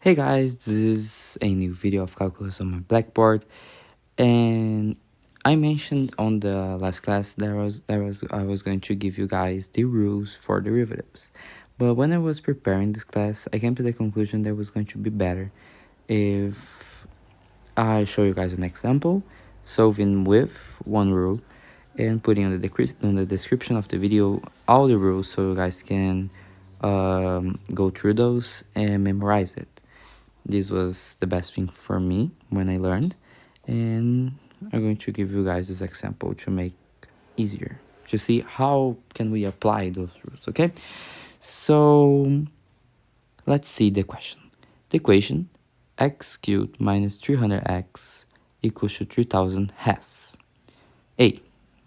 Hey guys, this is a new video of calculus on my blackboard, and I mentioned on the last class that I was going to give you guys the rules for derivatives. But when I was preparing this class, I came to the conclusion that it was going to be better if I show you guys an example, solving with one rule, and putting on the description of the video all the rules so you guys can go through those and memorize it. This was the best thing for me when I learned, and I'm going to give you guys this example to make easier to see how can we apply those rules. Okay, so let's see the question. The equation x cubed minus 300x equals to 3000 has a.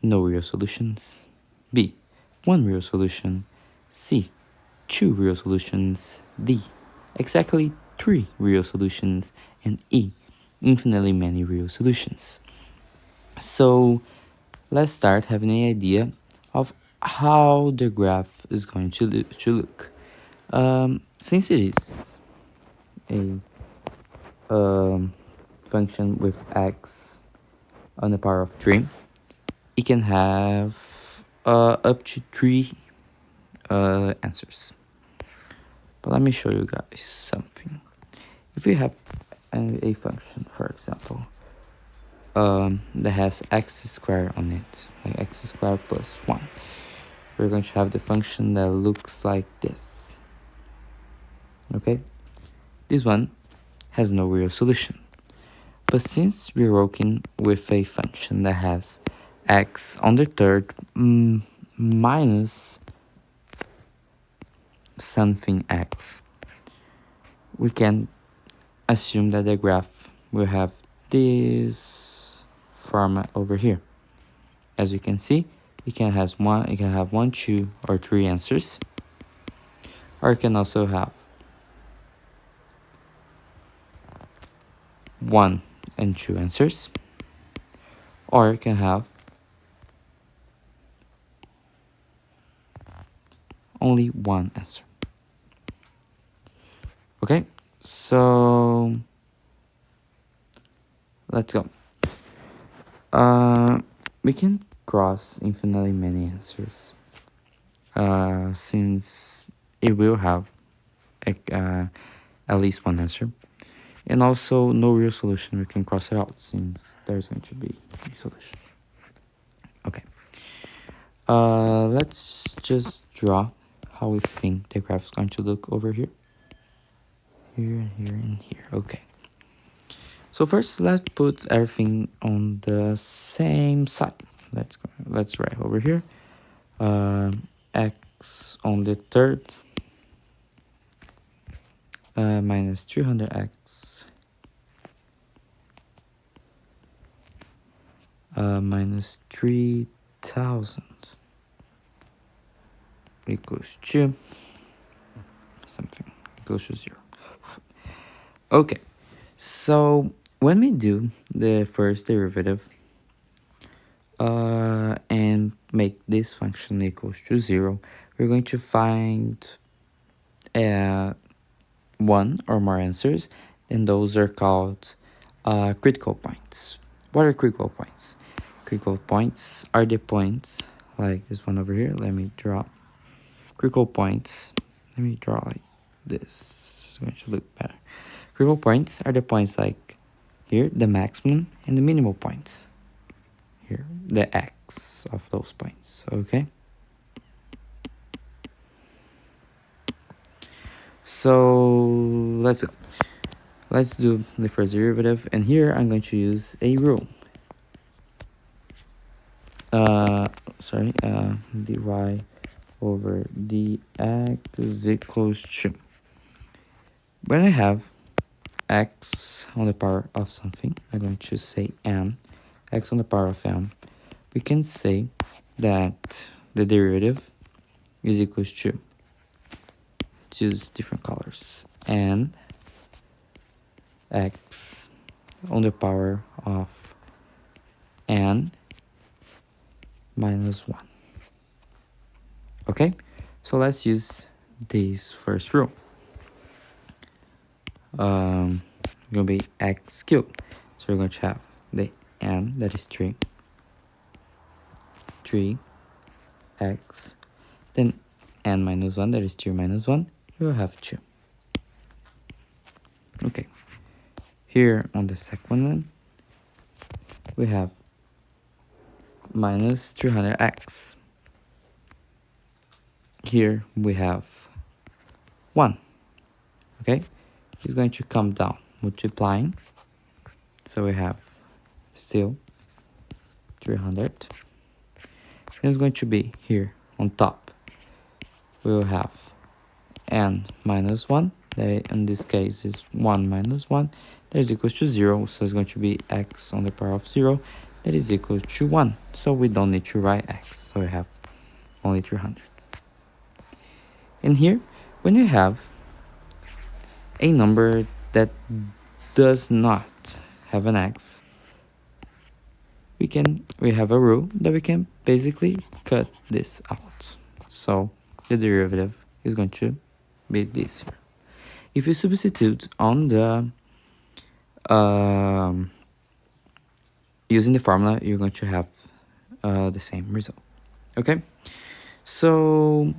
No real solutions, b. One real solution, c. Two real solutions, d. Exactly three real solutions, and e. Infinitely many real solutions. So let's start having an idea of how the graph is going to look. Since it is a function with x on the power of 3, it can have up to 3 answers. But let me show you guys something. If we have a function, for example, that has x squared on it, like x squared plus 1, we're going to have the function that looks like this. Okay, this one has no real solution. But since we're working with a function that has x on the third minus something x, we can assume that the graph will have this format over here. As you can see, it can have one, two, or three answers, or it can also have 1 and 2 answers, or it can have only one answer. Okay, so let's go. We can cross infinitely many answers, since it will have at least one answer, and also no real solution. We can cross it out since there's going to be a solution. Okay. Let's just draw how we think the graph is going to look over here. Here and here and here. Okay. So first, let's put everything on the same side. Let's write over here. X on the third minus 300x minus 3000 equals to something equals to 0. Okay, so when we do the first derivative and make this function equals to 0, we're going to find one or more answers, and those are called critical points. What are critical points? Critical points are the points like this one over here. Let me draw critical points. Let me draw like this. It's going to look better. Critical points are the points like here, the maximum, and the minimal points. Here, the x of those points. Okay. So let's go. Let's do the first derivative, and here I'm going to use a rule. Dy over dx is equals to, when I have x on the power of something, I'm going to say m, x on the power of m, we can say that the derivative is equals to, let's use different colors, n x on the power of n minus 1. Okay, so let's use this first rule. gonna be x cubed. So we're going to have the n, that is 3x, then n minus 1, that is 3 minus 1, you will have 2. Okay, here on the second one, we have minus 300x. Here we have 1. Okay, it's going to come down, multiplying. So we have still 300. And it's going to be here on top. We will have n minus 1. That in this case is 1 minus 1. That is equal to 0. So it's going to be x on the power of 0. That is equal to 1. So we don't need to write x. So we have only 300. And here, when you have a number that does not have an x, we have a rule that we can basically cut this out. So the derivative is going to be this here. If you substitute on the using the formula, you're going to have the same result. Okay, so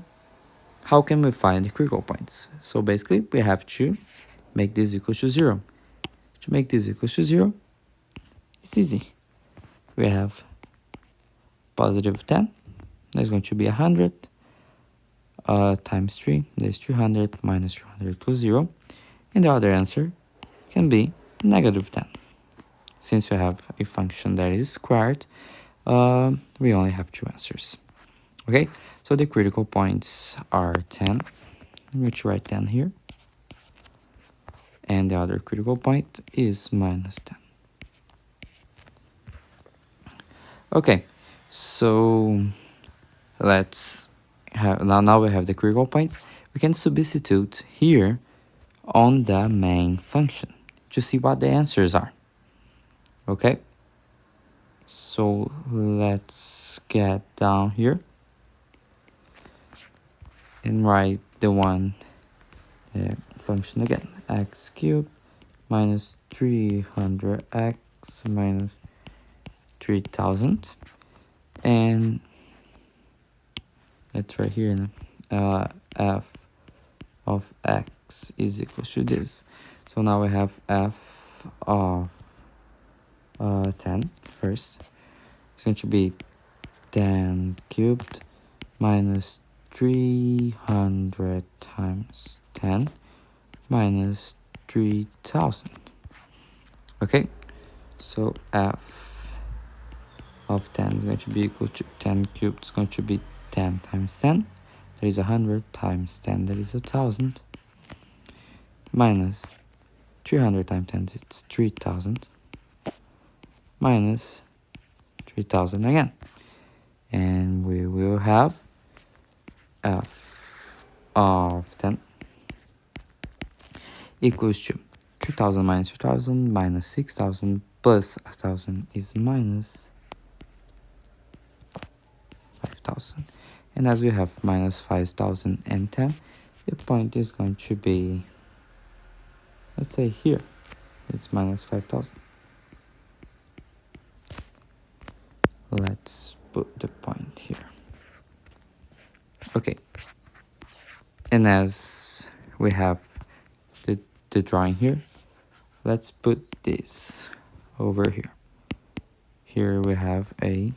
how can we find the critical points? So basically we have to make this equal to 0. To make this equal to 0, it's easy. We have positive 10, that's going to be 100, times 3, that's 300, minus 300 equals 0. And the other answer can be negative 10. Since we have a function that is squared, we only have 2 answers. Okay, so the critical points are 10. I'm going to write 10 here. And the other critical point is minus 10. Okay, so let's have, now we have the critical points. We can substitute here on the main function to see what the answers are. Okay, so let's get down here and write the function again. X cubed minus 300x minus 3000, and that's right here. F of x is equal to this. So now we have f of 10 first. It's going to be 10 cubed minus 300 times 10 minus 3000. Okay, so f of 10 is going to be equal to 10 cubed. It's going to be 10 times 10. That is 100 times 10. That is 1000. Minus 300 times 10. It's 3000. Minus 3000 again. And we will have f of 10 equals to 3000 minus 3000 minus 6000 plus 1000 is minus 5000. And as we have minus 5010, the point is going to be, let's say here, it's minus 5000. Let's put the point here. Okay. And as we have the drawing here, let's put this over here. Here we have a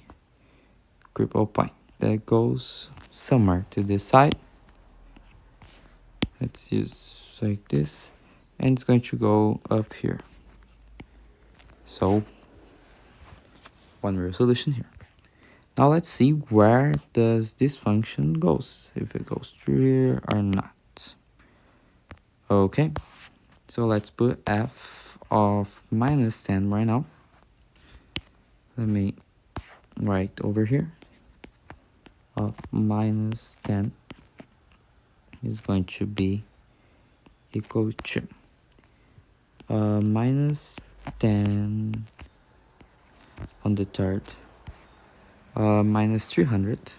critical point that goes somewhere to this side. Let's use like this, and it's going to go up here. So one real solution here. Now let's see where does this function goes, if it goes through here or not. Okay, so let's put f of minus 10 right now. Let me write over here. Of minus 10 is going to be equal to minus 10 on the third, minus 300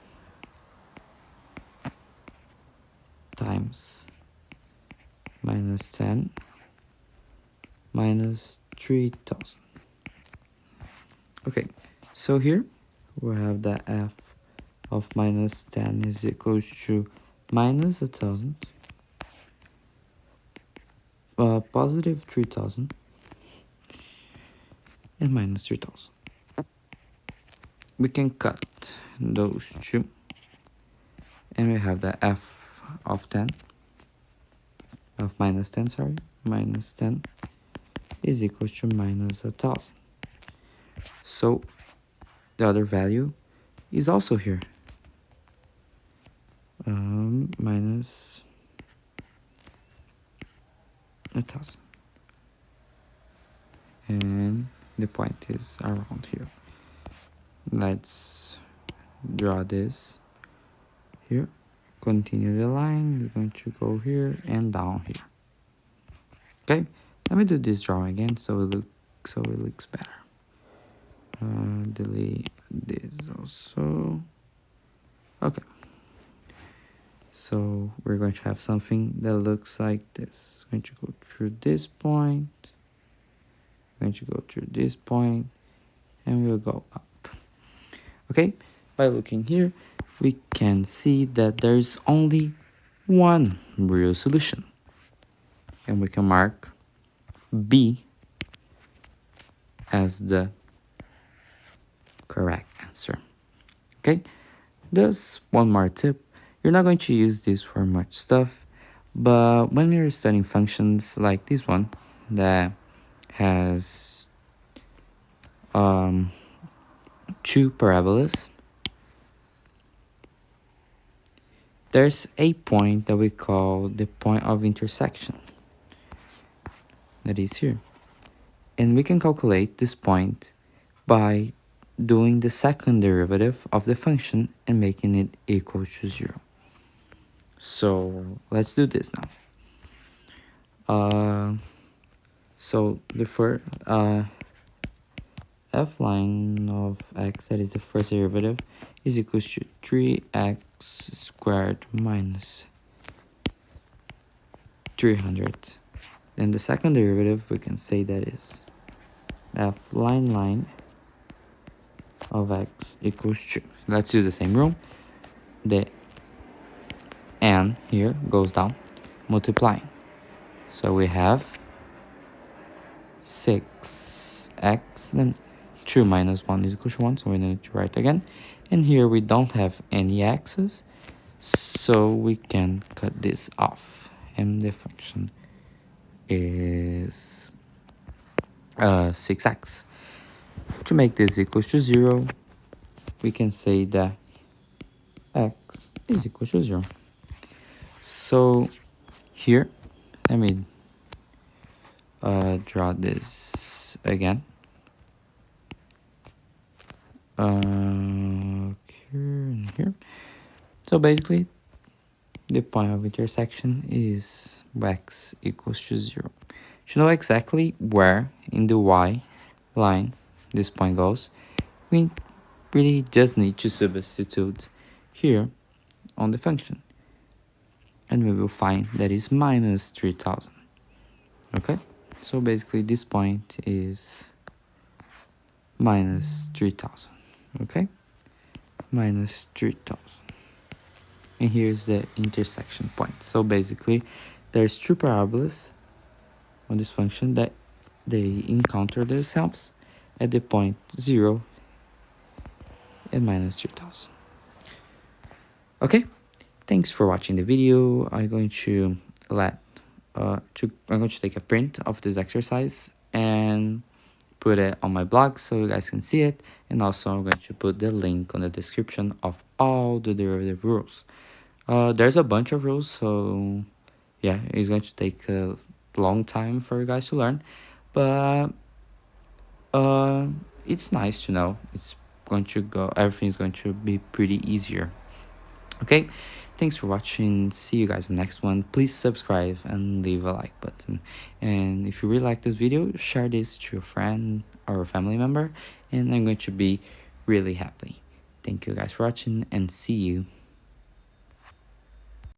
times minus 10 minus 3000. Okay, so here we have that f of minus 10 is equals to minus 1000, positive 3000, and minus 3000. We can cut those two, and we have the f of 10, of minus 10, sorry, minus 10 is equal to minus 1000. So the other value is also here, minus 1000, and the point is around here. Let's draw this here, continue the line, we're going to go here and down here. Okay, let me do this drawing again so it looks better. Delete this also. Okay, so we're going to have something that looks like this. It's going to go through this point, going to go through this point, and we'll go up. Okay, by looking here, we can see that there's only one real solution, and we can mark B as the correct answer. Okay, there's one more tip. You're not going to use this for much stuff, but when you're studying functions like this one that has two parabolas, there's a point that we call the point of intersection, that is here, and we can calculate this point by doing the second derivative of the function and making it equal to 0. So let's do this now. So the first f line of x, that is the first derivative, is equal to 3x squared minus 300. Then the second derivative, we can say that is f line of x equals 2. Let's use the same rule. The n here goes down, multiplying. So we have 6x, then 2 minus 1 is equal to 1, so we need to write again. And here we don't have any x's, so we can cut this off. And the function is 6x. To make this equal to 0, we can say that x is equal to 0. So here, let me draw this again. Here. So basically, the point of intersection is x equals to 0. To know exactly where in the y line this point goes, we really just need to substitute here on the function, and we will find that is minus 3000. Okay, so basically this point is minus 3000. Okay, minus 3000, and here's the intersection point. So basically there's two parabolas on this function that they encounter themselves at the point 0 and minus 3000. Okay, thanks for watching the video. I'm going to take a print of this exercise and put it on my blog so you guys can see it, and also I'm going to put the link on the description of all the derivative rules. There's a bunch of rules, so yeah, it's going to take a long time for you guys to learn, but it's nice to know. It's going to go, everything's going to be pretty easier. Okay, thanks for watching. See you guys in the next one. Please subscribe and leave a like button, and if you really like this video, share this to a friend or a family member, and I'm going to be really happy. Thank you guys for watching, and see you